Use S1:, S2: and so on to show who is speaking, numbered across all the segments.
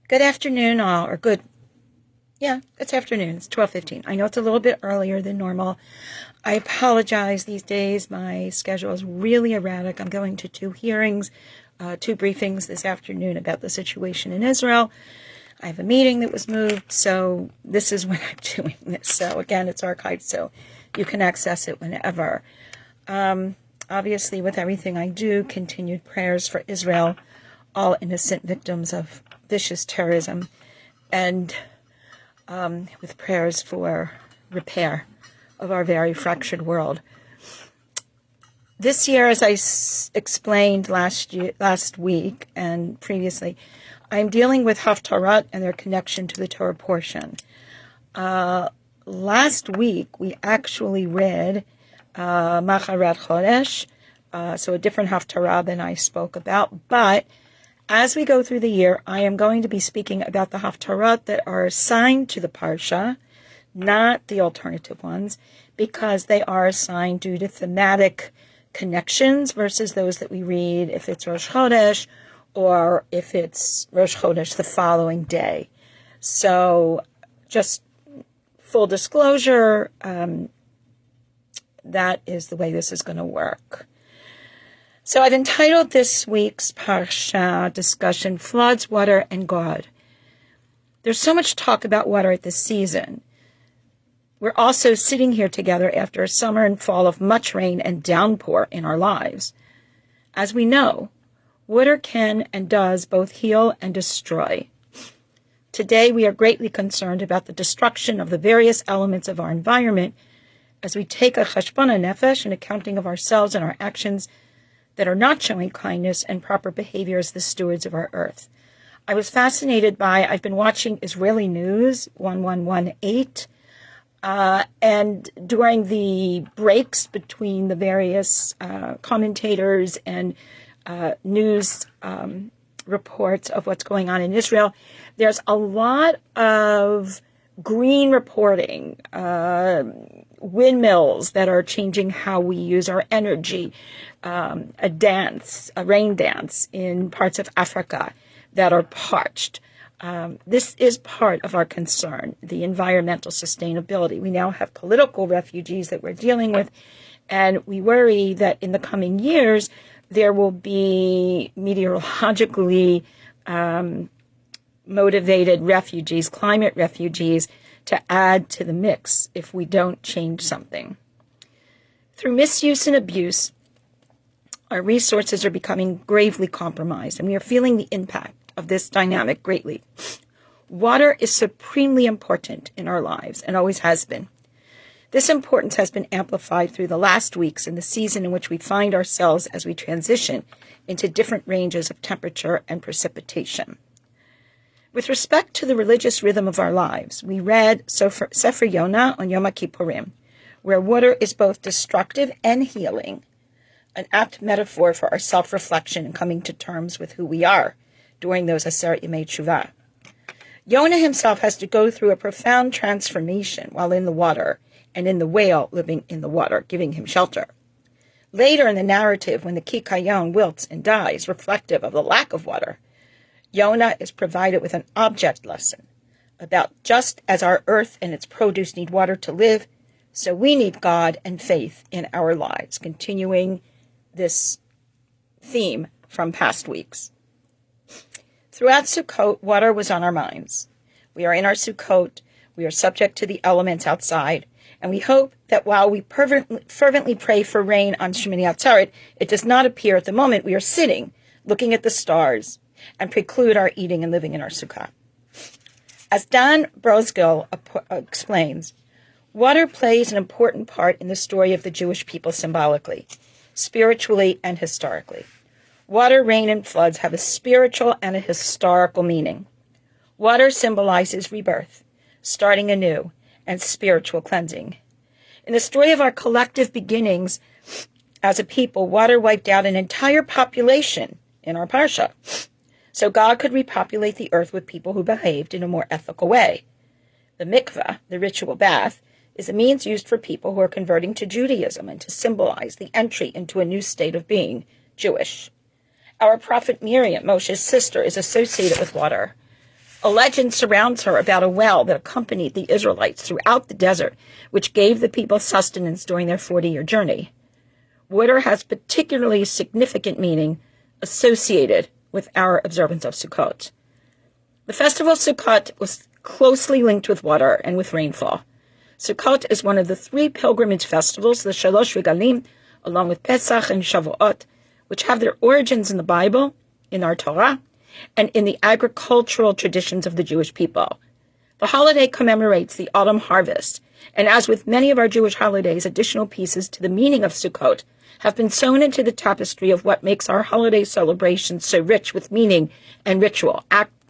S1: Good afternoon, all, or good, yeah, it's afternoon. It's 12:15. I know it's a little bit earlier than normal. I apologize these days. My schedule is really erratic. I'm going to two hearings, two briefings this afternoon about the situation in Israel. I have a meeting that was moved, so this is when I'm doing this. So again, it's archived, so you can access it whenever. Obviously, with everything I do, continued prayers for Israel, all innocent victims of vicious terrorism, and with prayers for repair of our very fractured world. This year, as I explained last week and previously, I'm dealing with Haftarot and their connection to the Torah portion. Last week, we actually read Macharat Chodesh, so a different Haftarah than I spoke about, but as we go through the year, I am going to be speaking about the Haftarot that are assigned to the Parsha, not the alternative ones, because they are assigned due to thematic connections versus those that we read if it's Rosh Chodesh or if it's Rosh Chodesh the following day. So just full disclosure, that is the way this is going to work. So I've entitled this week's Parsha discussion, Floods, Water, and God. There's so much talk about water at this season. We're also sitting here together after a summer and fall of much rain and downpour in our lives. As we know, water can and does both heal and destroy. Today, we are greatly concerned about the destruction of the various elements of our environment as we take a cheshbon nefesh, an accounting of ourselves and our actions that are not showing kindness and proper behavior as the stewards of our earth. I was fascinated I've been watching Israeli news, 1118, and during the breaks between the various commentators and news reports of what's going on in Israel, there's a lot of green reporting, windmills that are changing how we use our energy, a rain dance in parts of Africa that are parched. This is part of our concern, the environmental sustainability. We now have political refugees that we're dealing with, and we worry that in the coming years, there will be meteorologically motivated refugees, climate refugees, to add to the mix if we don't change something. Through misuse and abuse, our resources are becoming gravely compromised, and we are feeling the impact of this dynamic greatly. Water is supremely important in our lives and always has been. This importance has been amplified through the last weeks in the season in which we find ourselves as we transition into different ranges of temperature and precipitation. With respect to the religious rhythm of our lives, we read Sefer Yonah on Yom Kippurim, where water is both destructive and healing, an apt metaphor for our self-reflection and coming to terms with who we are during those Aseret Yemei Teshuvah. Yonah himself has to go through a profound transformation while in the water and in the whale living in the water, giving him shelter. Later in the narrative, when the Kikayon wilts and dies, reflective of the lack of water, Yonah is provided with an object lesson about just as our earth and its produce need water to live, so we need God and faith in our lives, continuing this theme from past weeks. Throughout Sukkot, water was on our minds. We are in our Sukkot, we are subject to the elements outside, and we hope that while we fervently pray for rain on Shemini Atzeret, it does not appear at the moment we are sitting, looking at the stars, and preclude our eating and living in our sukkah. As Dan Brosgil explains, water plays an important part in the story of the Jewish people symbolically, spiritually, and historically. Water, rain, and floods have a spiritual and a historical meaning. Water symbolizes rebirth, starting anew, and spiritual cleansing. In the story of our collective beginnings as a people, water wiped out an entire population in our parsha, so God could repopulate the earth with people who behaved in a more ethical way. The mikveh, the ritual bath, is a means used for people who are converting to Judaism and to symbolize the entry into a new state of being, Jewish. Our prophet Miriam, Moshe's sister, is associated with water. A legend surrounds her about a well that accompanied the Israelites throughout the desert, which gave the people sustenance during their 40-year journey. Water has particularly significant meaning associated with our observance of Sukkot. The festival of Sukkot was closely linked with water and with rainfall. Sukkot is one of the 3 pilgrimage festivals, the Shalosh Regalim, along with Pesach and Shavuot, which have their origins in the Bible, in our Torah, and in the agricultural traditions of the Jewish people. The holiday commemorates the autumn harvest, and as with many of our Jewish holidays, additional pieces to the meaning of Sukkot have been sewn into the tapestry of what makes our holiday celebrations so rich with meaning and ritual,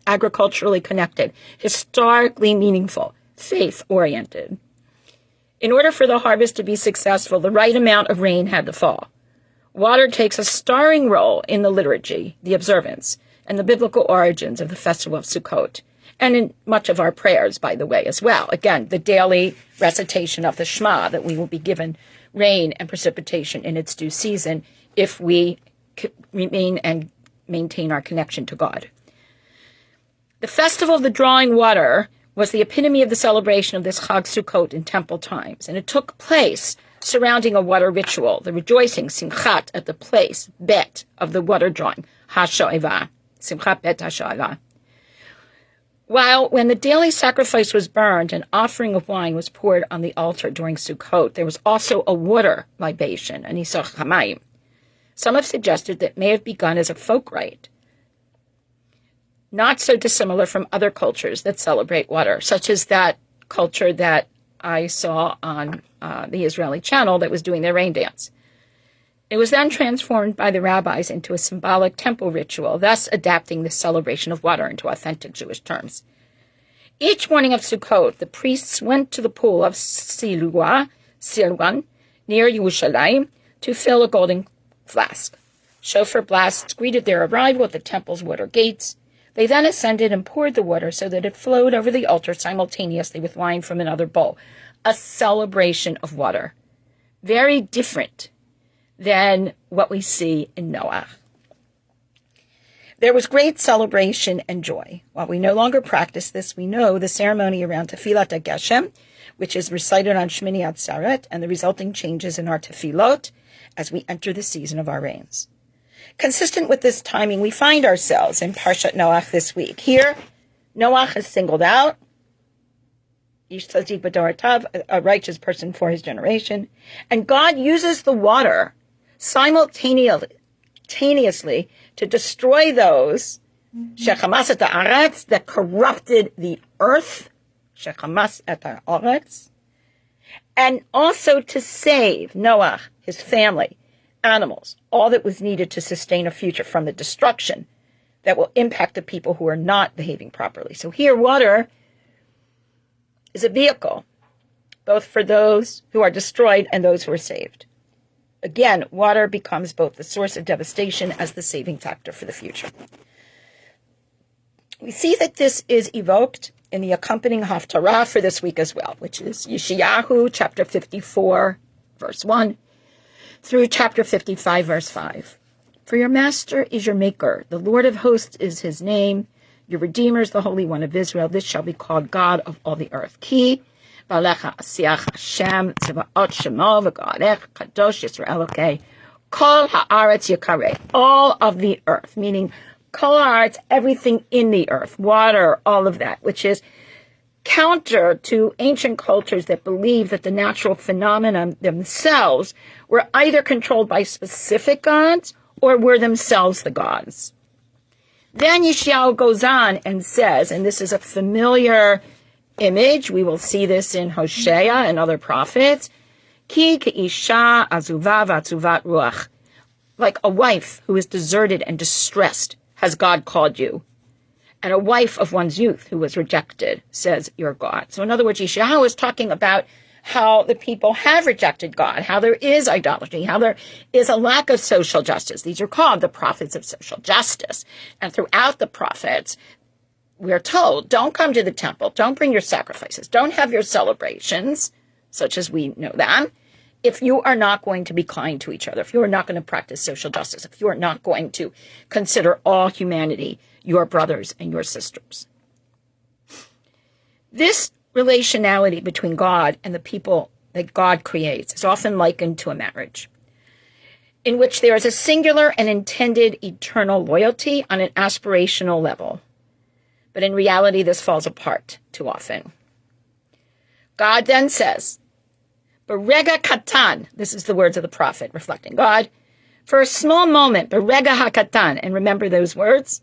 S1: agriculturally connected, historically meaningful, faith-oriented. In order for the harvest to be successful, the right amount of rain had to fall. Water takes a starring role in the liturgy, the observance, and the biblical origins of the festival of Sukkot, and in much of our prayers, by the way, as well. Again, the daily recitation of the Shema, that we will be given rain and precipitation in its due season if we remain and maintain our connection to God. The festival of the drawing water was the epitome of the celebration of this Chag Sukkot in temple times, and it took place surrounding a water ritual, the rejoicing, Simchat, at the place, Bet, of the water drawing, HaSho'eva, Simchat Bet HaSho'eva. While when the daily sacrifice was burned, an offering of wine was poured on the altar during Sukkot, there was also a water libation, an Isach Hamayim. Some have suggested that it may have begun as a folk rite, not so dissimilar from other cultures that celebrate water, such as that culture that I saw on the Israeli channel that was doing their rain dance. It was then transformed by the rabbis into a symbolic temple ritual, thus adapting the celebration of water into authentic Jewish terms. Each morning of Sukkot, the priests went to the pool of Silwan, near Yerushalayim, to fill a golden flask. Shofar blasts greeted their arrival at the temple's water gates. They then ascended and poured the water so that it flowed over the altar simultaneously with wine from another bowl. A celebration of water. Very different than what we see in Noah. There was great celebration and joy. While we no longer practice this, we know the ceremony around Tefilat HaGeshem, which is recited on Shmini Atzeret, and the resulting changes in our tefillot as we enter the season of our rains. Consistent with this timing, we find ourselves in Parshat Noach this week. Here, Noach is singled out, Ish Tzadik B'Dor Tav, a righteous person for his generation, and God uses the water simultaneously to destroy those shechamas et haaretz that corrupted the earth, shechamas et haaretz, and also to save Noach, his family, animals, all that was needed to sustain a future from the destruction that will impact the people who are not behaving properly. So here, water is a vehicle, both for those who are destroyed and those who are saved. Again, water becomes both the source of devastation as the saving factor for the future. We see that this is evoked in the accompanying Haftarah for this week as well, which is Yeshayahu chapter 54, verse 1, through chapter 55, verse 5. For your master is your maker. The Lord of hosts is his name. Your Redeemer is the Holy One of Israel. This shall be called God of all the earth. Ki balecha asiach Hashem tzvaot shemo v'gadech kadosh Yisrael Elokei kol haaretz yakareh. All of the earth, meaning kol haaretz, everything in the earth, water, all of that, which is counter to ancient cultures that believe that the natural phenomena themselves were either controlled by specific gods or were themselves the gods. Then Yeshayahu goes on and says, and this is a familiar image, we will see this in Hosea and other prophets, Ki ke'isha azuva v'atzuvat ruach. Like a wife who is deserted and distressed, has God called you. And a wife of one's youth who was rejected, says your God. So in other words, Yeshayahu is talking about how the people have rejected God, how there is idolatry, how there is a lack of social justice. These are called the prophets of social justice. And throughout the prophets, we're told, don't come to the temple, don't bring your sacrifices, don't have your celebrations, such as we know them, if you are not going to be kind to each other, if you are not going to practice social justice, if you are not going to consider all humanity your brothers and your sisters. This relationality between God and the people that God creates is often likened to a marriage, in which there is a singular and intended eternal loyalty on an aspirational level. But in reality, this falls apart too often. God then says, Berega katan, this is the words of the prophet reflecting God, for a small moment, Berega hakatan, and remember those words,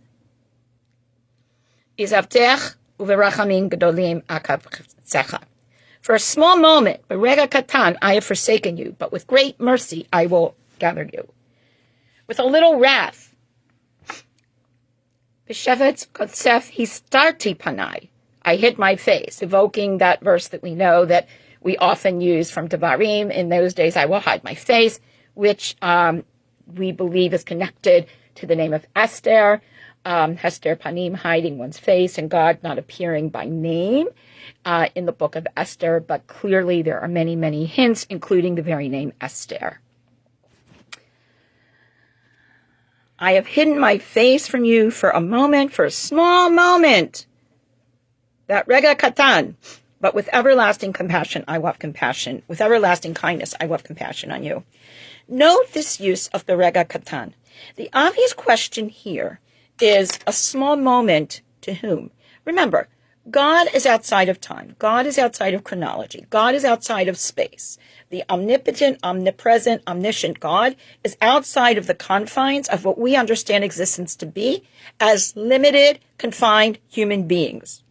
S1: Izavtech uverachamim gedolim akavtzecha. For a small moment, Berega katan, I have forsaken you, but with great mercy I will gather you. With a little wrath, B'shevetz kotsef histarti panai, I hid my face, evoking that verse that we know that we often use from Devarim. In those days I will hide my face, which we believe is connected to the name of Esther, Hester Panim, hiding one's face, and God not appearing by name in the book of Esther, but clearly there are many, many hints, including the very name Esther. I have hidden my face from you for a moment, for a small moment. That rega katan, but with everlasting compassion, I will have compassion. With everlasting kindness, I will have compassion on you. Note this use of the rega katan. The obvious question here is a small moment to whom? Remember, God is outside of time. God is outside of chronology. God is outside of space. The omnipotent, omnipresent, omniscient God is outside of the confines of what we understand existence to be as limited, confined human beings.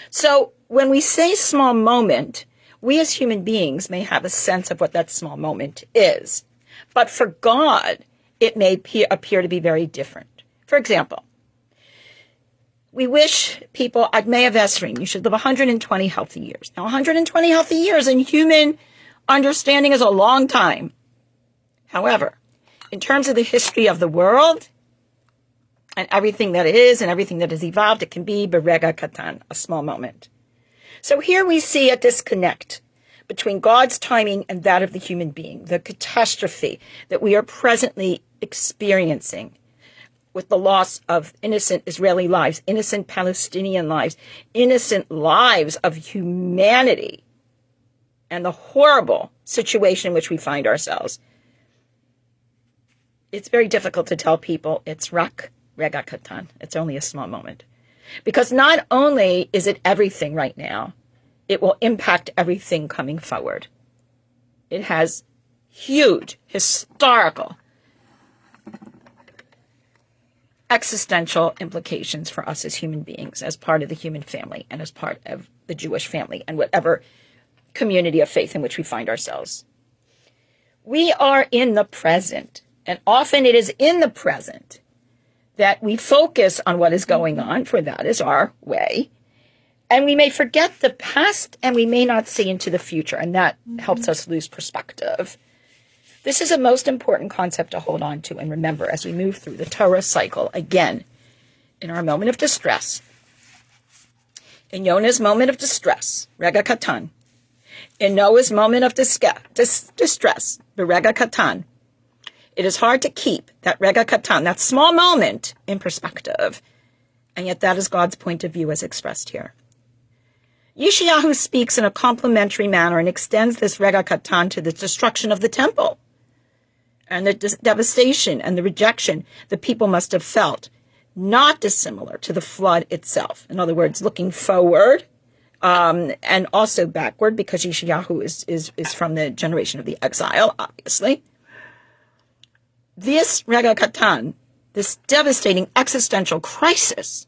S1: So when we say small moment, we as human beings may have a sense of what that small moment is. But for God, it may appear to be very different. For example, we wish people, Admei Avesrim, you should live 120 healthy years. Now, 120 healthy years in human understanding is a long time. However, in terms of the history of the world and everything that is and everything that has evolved, it can be berega katan, a small moment. So here we see a disconnect between God's timing and that of the human being, the catastrophe that we are presently experiencing with the loss of innocent Israeli lives, innocent Palestinian lives, innocent lives of humanity, and the horrible situation in which we find ourselves. It's very difficult to tell people it's rak rega katan. It's only a small moment. Because not only is it everything right now, it will impact everything coming forward. It has huge, historical, existential implications for us as human beings, as part of the human family, and as part of the Jewish family, and whatever community of faith in which we find ourselves. We are in the present, and often it is in the present that we focus on what is going on, for that is our way. And we may forget the past, and we may not see into the future, and that helps us lose perspective. This is a most important concept to hold on to and remember as we move through the Torah cycle again in our moment of distress. In Yonah's moment of distress, rega katan. In Noah's moment of distress, the rega katan. It is hard to keep that rega katan, that small moment, in perspective. And yet that is God's point of view as expressed here. Yeshayahu speaks in a complementary manner and extends this rega katan to the destruction of the temple and the devastation and the rejection the people must have felt, not dissimilar to the flood itself. In other words, looking forward and also backward, because Yeshayahu is from the generation of the exile, obviously. This rega katan, this devastating existential crisis,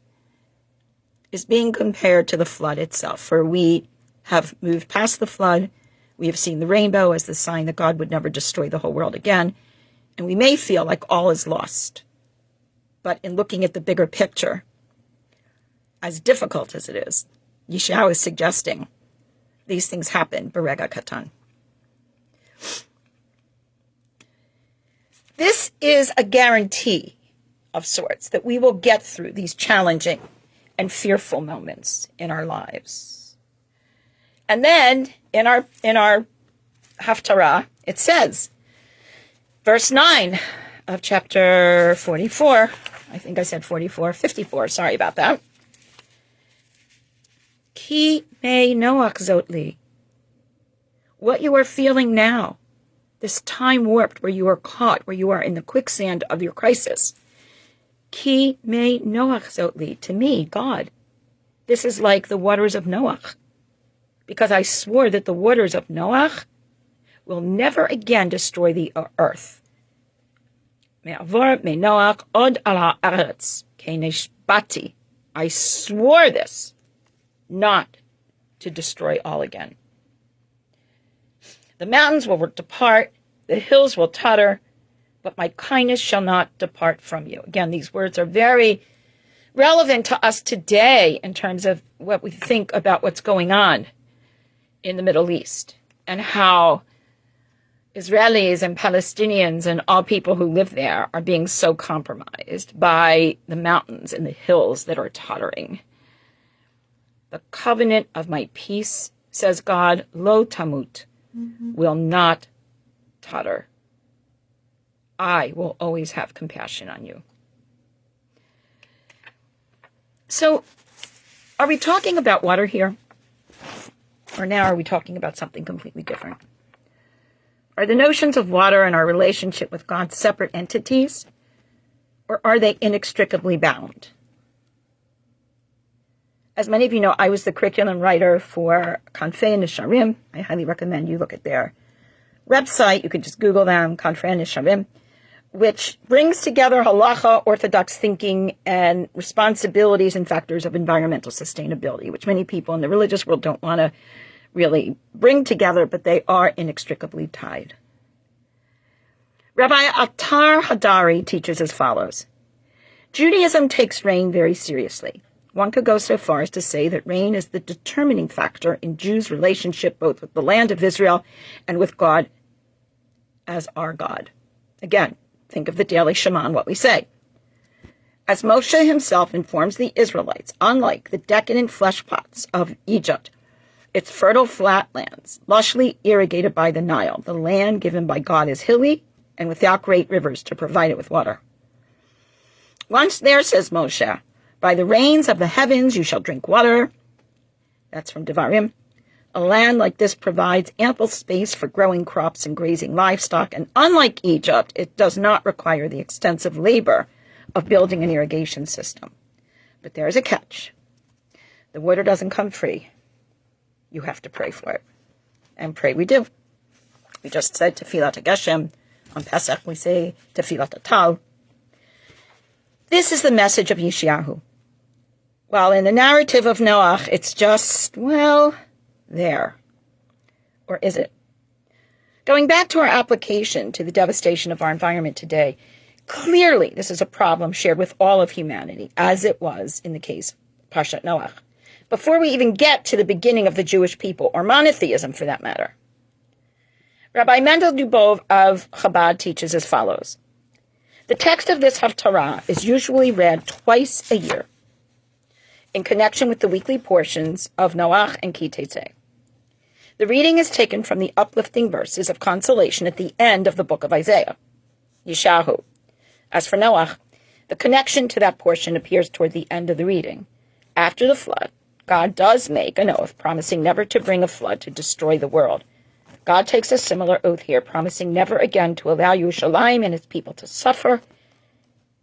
S1: is being compared to the flood itself. For we have moved past the flood. We have seen the rainbow as the sign that God would never destroy the whole world again. And we may feel like all is lost. But in looking at the bigger picture, as difficult as it is, Yeshayahu is suggesting these things happen, berega katan. This is a guarantee of sorts that we will get through these challenging and fearful moments in our lives. And then in our Haftarah, it says, verse 9 of chapter 44, I think I said 54, sorry about that. Ki me noach zotli. What you are feeling now, this time warped where you are caught, where you are in the quicksand of your crisis. Ki me noach zotli. To me, God, this is like the waters of Noach. Because I swore that the waters of Noach will never again destroy the earth. Me'avor me Noach od al ha'aretz keneshbati. I swore this, not to destroy all again. The mountains will depart, the hills will totter, but my kindness shall not depart from you. Again, these words are very relevant to us today in terms of what we think about what's going on in the Middle East and how Israelis and Palestinians and all people who live there are being so compromised by the mountains and the hills that are tottering. The covenant of my peace, says God, lo tamut, will not totter. I will always have compassion on you. So, are we talking about water here? Or now are we talking about something completely different? Are the notions of water and our relationship with God separate entities? Or are they inextricably bound? As many of you know, I was the curriculum writer for Kanfei Nisharim. I highly recommend you look at their website. You could just Google them, Kanfei Nisharim, which brings together halacha, orthodox thinking, and responsibilities and factors of environmental sustainability, which many people in the religious world don't want to really bring together, but they are inextricably tied. Rabbi Attar Hadari teaches as follows. Judaism takes rain very seriously. One could go so far as to say that rain is the determining factor in Jews' relationship both with the land of Israel and with God as our God. Again, think of the daily Shema and what we say. As Moshe himself informs the Israelites, unlike the decadent flesh pots of Egypt, its fertile flatlands, lushly irrigated by the Nile, the land given by God is hilly and without great rivers to provide it with water. Once there, says Moshe, by the rains of the heavens you shall drink water. That's from Devarim. A land like this provides ample space for growing crops and grazing livestock, and unlike Egypt, it does not require the extensive labor of building an irrigation system. But there is a catch. The water doesn't come free. You have to pray for it. And pray we do. We just said Tefillat HaGeshem. On Pesach we say Tefillat HaTal. This is the message of Yeshayahu. While in the narrative of Noach, it's just, well, there. Or is it? Going back to our application to the devastation of our environment today, clearly this is a problem shared with all of humanity, as it was in the case of Parshat Noach. Before we even get to the beginning of the Jewish people, or monotheism for that matter. Rabbi Mendel Dubov of Chabad teaches as follows. The text of this Haftarah is usually read twice a year in connection with the weekly portions of Noach and Ki Tetzei. The reading is taken from the uplifting verses of consolation at the end of the book of Isaiah, Yeshayahu. As for Noach, the connection to that portion appears toward the end of the reading. After the flood, God does make an oath promising never to bring a flood to destroy the world. God takes a similar oath here, promising never again to allow Yerushalayim and its people to suffer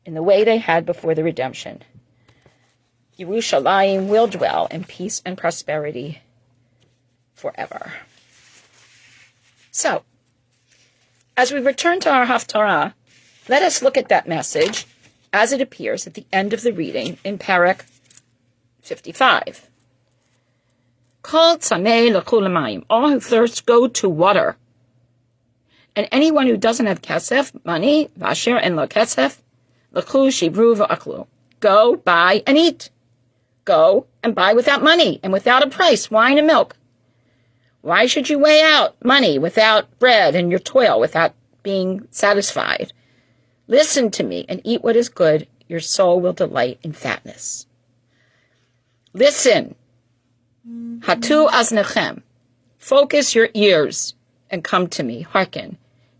S1: in the way they had before the redemption. Yerushalayim will dwell in peace and prosperity forever. So, as we return to our Haftarah, let us look at that message as it appears at the end of the reading in Parak 55. Kol tzamei l'chu l'mayim. All who thirst go to water. And anyone who doesn't have kesef, money, vasher and lo kesef, l'chu shivru v'aklu. Go, buy, and eat. Go and buy without money and without a price, wine and milk. Why should you weigh out money without bread and your toil without being satisfied? Listen to me and eat what is good. Your soul will delight in fatness. Listen. Hatu aznechem. Focus your ears and come to me. Hearken,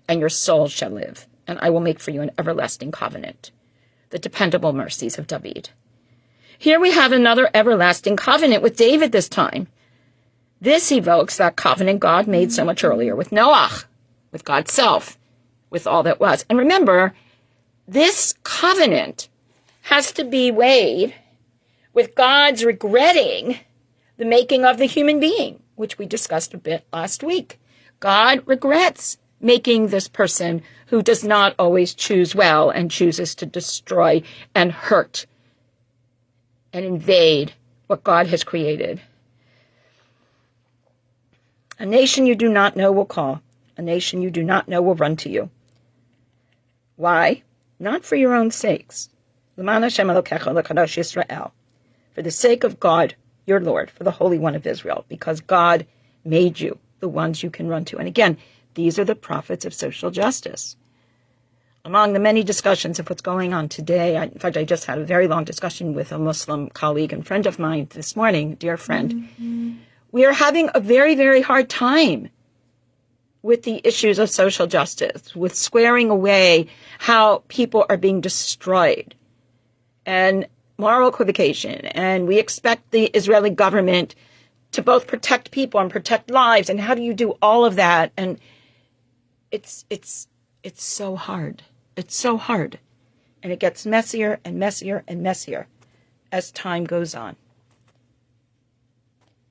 S1: and your soul shall live, and I will make for you an everlasting covenant. The dependable mercies of David. Here we have another everlasting covenant with David this time. This evokes that covenant God made so much earlier with Noah, with God's self, with all that was. And remember, this covenant has to be weighed with God's regretting the making of the human being, which we discussed a bit last week. God regrets making this person who does not always choose well and chooses to destroy and hurt and invade what God has created. A nation you do not know will call. A nation you do not know will run to you. Why? Not for your own sakes. For the sake of God, your Lord, for the Holy One of Israel, because God made you the ones you can run to. And again, these are the prophets of social justice. Among the many discussions of what's going on today, in fact, I just had a very long discussion with a Muslim colleague and friend of mine this morning, dear friend. We are having a very, very hard time with the issues of social justice, with squaring away how people are being destroyed and moral equivocation. And we expect the Israeli government to both protect people and protect lives. And how do you do all of that? And it's so hard. It's so hard. And it gets messier and messier and messier as time goes on.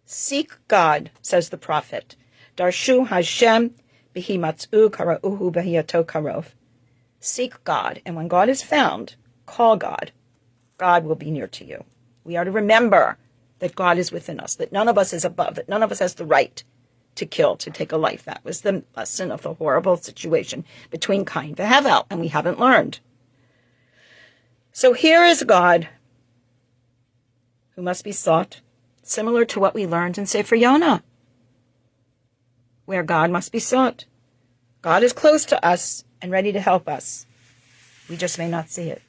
S1: Seek God, says the prophet. Darshu Hashem bihimatzu karauhu behiyato karov. Seek God, and when God is found, call God. God will be near to you. We are to remember that God is within us, that none of us is above, that none of us has the right to kill, to take a life. That was the lesson of the horrible situation between Cain and Hevel, and we haven't learned. So here is God who must be sought, similar to what we learned in Sefer Yonah, where God must be sought. God is close to us and ready to help us. We just may not see it.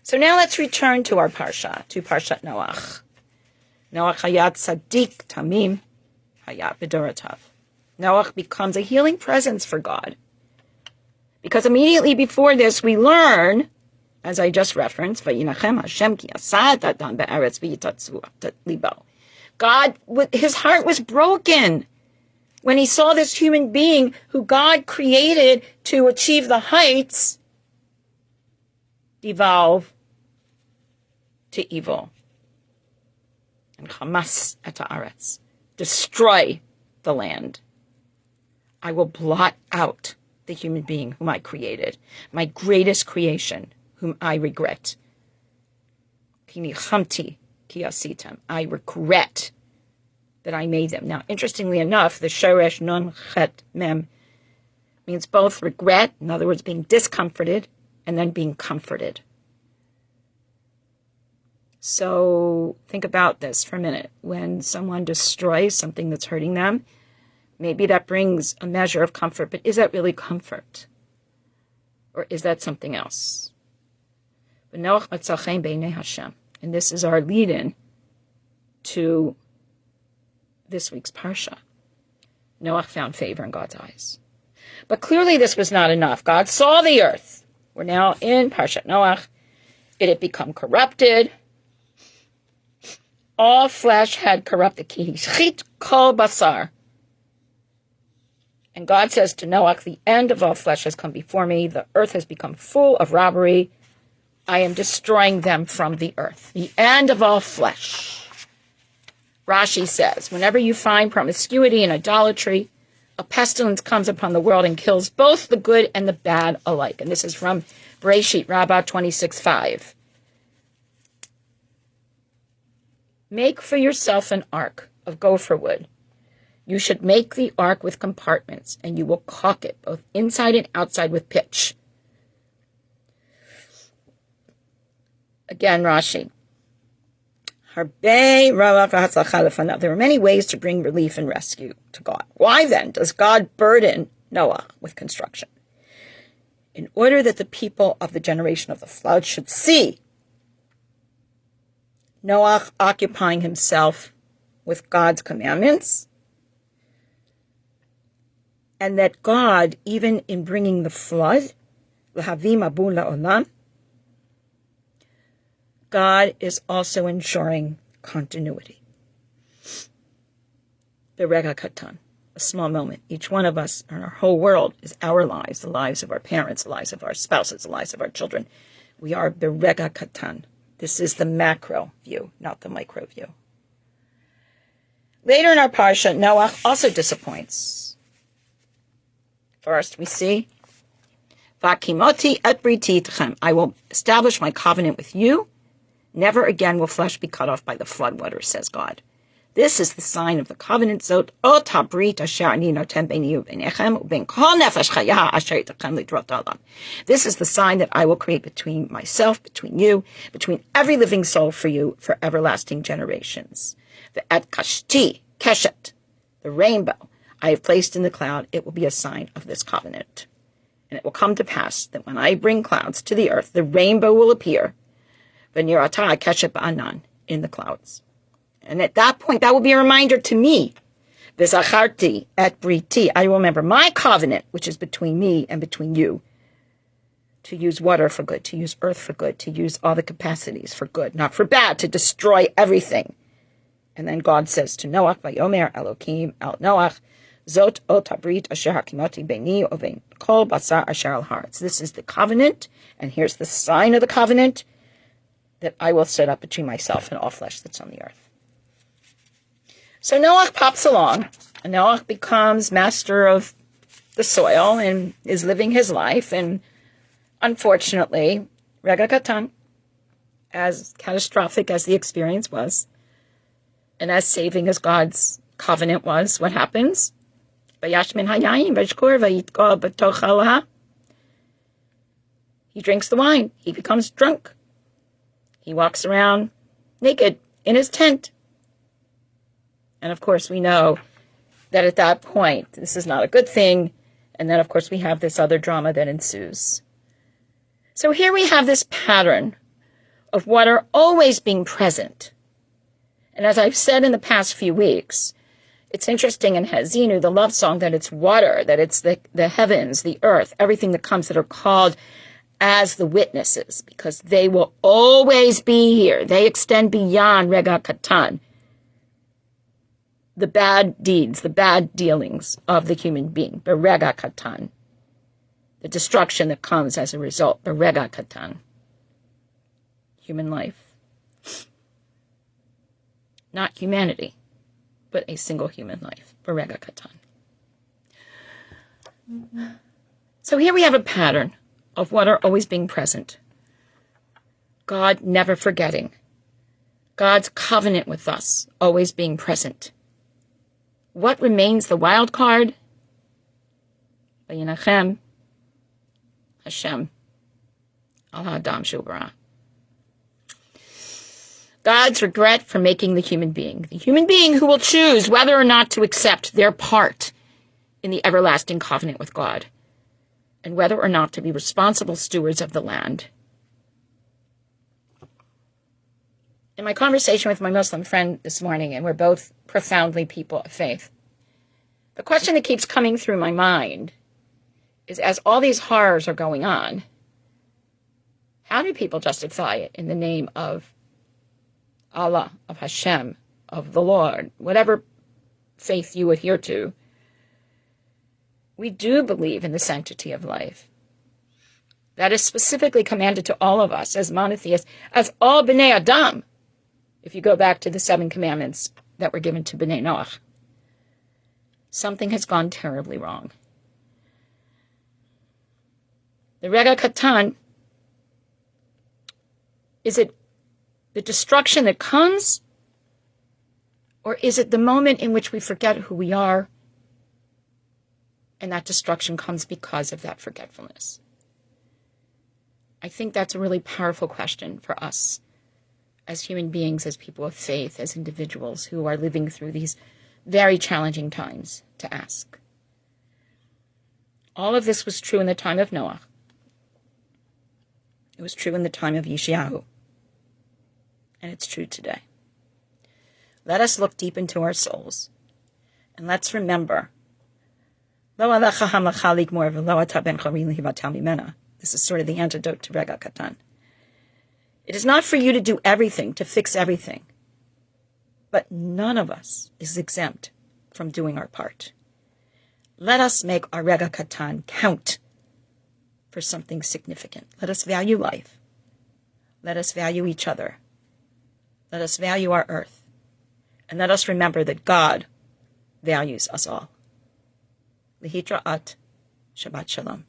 S1: So now let's return to our parsha, to Parshat Noach. Noach hayat tzaddik tamim hayat b'dorotav. Noach becomes a healing presence for God. Because immediately before this, we learn, as I just referenced, Vayinachem Hashem ki asad adam be'eretz v'yitatzu libo. God, his heart was broken when he saw this human being who God created to achieve the heights devolve to evil. And Hamas et haaretz, destroy the land. I will blot out the human being whom I created, my greatest creation, whom I regret. Ki nichamti ki asitem. I regret that I made them. Now, interestingly enough, the shoresh nun chet mem means both regret, in other words, being discomforted, and then being comforted. So think about this for a minute. When someone destroys something that's hurting them, maybe that brings a measure of comfort, but is that really comfort? Or is that something else? And this is our lead-in to this week's Parsha. Noach found favor in God's eyes. But clearly this was not enough. God saw the earth. We're now in Parshat Noach. It had become corrupted. All flesh had corrupted. Ki hishchit kol basar. And God says to Noach, the end of all flesh has come before me. The earth has become full of robbery. I am destroying them from the earth. The end of all flesh. Rashi says, whenever you find promiscuity and idolatry, a pestilence comes upon the world and kills both the good and the bad alike. And this is from Bereshit Rabbah 26:5. Make for yourself an ark of gopher wood. You should make the ark with compartments, and you will caulk it both inside and outside with pitch. Again, Rashi. There are many ways to bring relief and rescue to God. Why then does God burden Noah with construction? In order that the people of the generation of the flood should see Noah occupying himself with God's commandments, and that God, even in bringing the flood, l'havim abu la'olam, God is also ensuring continuity. Berega katan, a small moment. Each one of us, and our whole world, is our lives, the lives of our parents, the lives of our spouses, the lives of our children. We are berega katan. This is the macro view, not the micro view. Later in our parsha, Noah also disappoints. First, we see, Vakimoti et briti tchem. I will establish my covenant with you. Never again will flesh be cut off by the floodwaters, says God. This is the sign of the covenant. Zot ot habrit asher ani noten beini u'beinechem u'bein kol nefesh chaya asher yitachem lidrot olam. This is the sign that I will create between myself, between you, between every living soul for you, for everlasting generations. Ve'et kashti, keshet, the rainbow, I have placed in the cloud. It will be a sign of this covenant. And it will come to pass that when I bring clouds to the earth, the rainbow will appear. V'nirata keshet ba'anan, in the clouds. And at that point, that will be a reminder to me. V'zacharti et briti, I will remember my covenant, which is between me and between you, to use water for good, to use earth for good, to use all the capacities for good, not for bad, to destroy everything. And then God says to Noach, Vayomer Elokim el Noach, Zot ot habrit asher hakimoti beini uvein kol basar asher al haaretz. This is the covenant, and here's the sign of the covenant that I will set up between myself and all flesh that's on the earth. So Noach pops along, and Noach becomes master of the soil and is living his life. And unfortunately, Rega Katan, as catastrophic as the experience was, and as saving as God's covenant was, what happens? He drinks the wine. He becomes drunk. He walks around naked in his tent. And of course, we know that at that point, this is not a good thing. And then, of course, we have this other drama that ensues. So here we have this pattern of water always being present. And as I've said in the past few weeks, it's interesting in Hazinu, the love song, that it's water, that it's the heavens, the earth, everything that comes that are called as the witnesses, because they will always be here. They extend beyond Rega Katan, the bad deeds, the bad dealings of the human being, Berega Katan, the destruction that comes as a result, Berega Katan, human life. Not humanity, but a single human life, Berega Katan. So here we have a pattern of water always being present, God never forgetting, God's covenant with us always being present. What remains the wild card? Vayinachem Hashem al ha'adam shu bara. God's regret for making the human being who will choose whether or not to accept their part in the everlasting covenant with God, and whether or not to be responsible stewards of the land. In my conversation with my Muslim friend this morning, and we're both profoundly people of faith, the question that keeps coming through my mind is, as all these horrors are going on, how do people justify it in the name of Allah, of Hashem, of the Lord, whatever faith you adhere to? We do believe in the sanctity of life. That is specifically commanded to all of us as monotheists, as all B'nai Adam, if you go back to the 7 commandments that were given to B'nai Noach. Something has gone terribly wrong. The Rega Katan, is it the destruction that comes, or is it the moment in which we forget who we are, and that destruction comes because of that forgetfulness? I think that's a really powerful question for us as human beings, as people of faith, as individuals who are living through these very challenging times to ask. All of this was true in the time of Noah. It was true in the time of Yeshayahu. And it's true today. Let us look deep into our souls. And let's remember, this is sort of the antidote to Rega Katan. It is not for you to do everything, to fix everything. But none of us is exempt from doing our part. Let us make our Rega Katan count for something significant. Let us value life. Let us value each other. Let us value our earth. And let us remember that God values us all. Lihitra'at. Shabbat Shalom.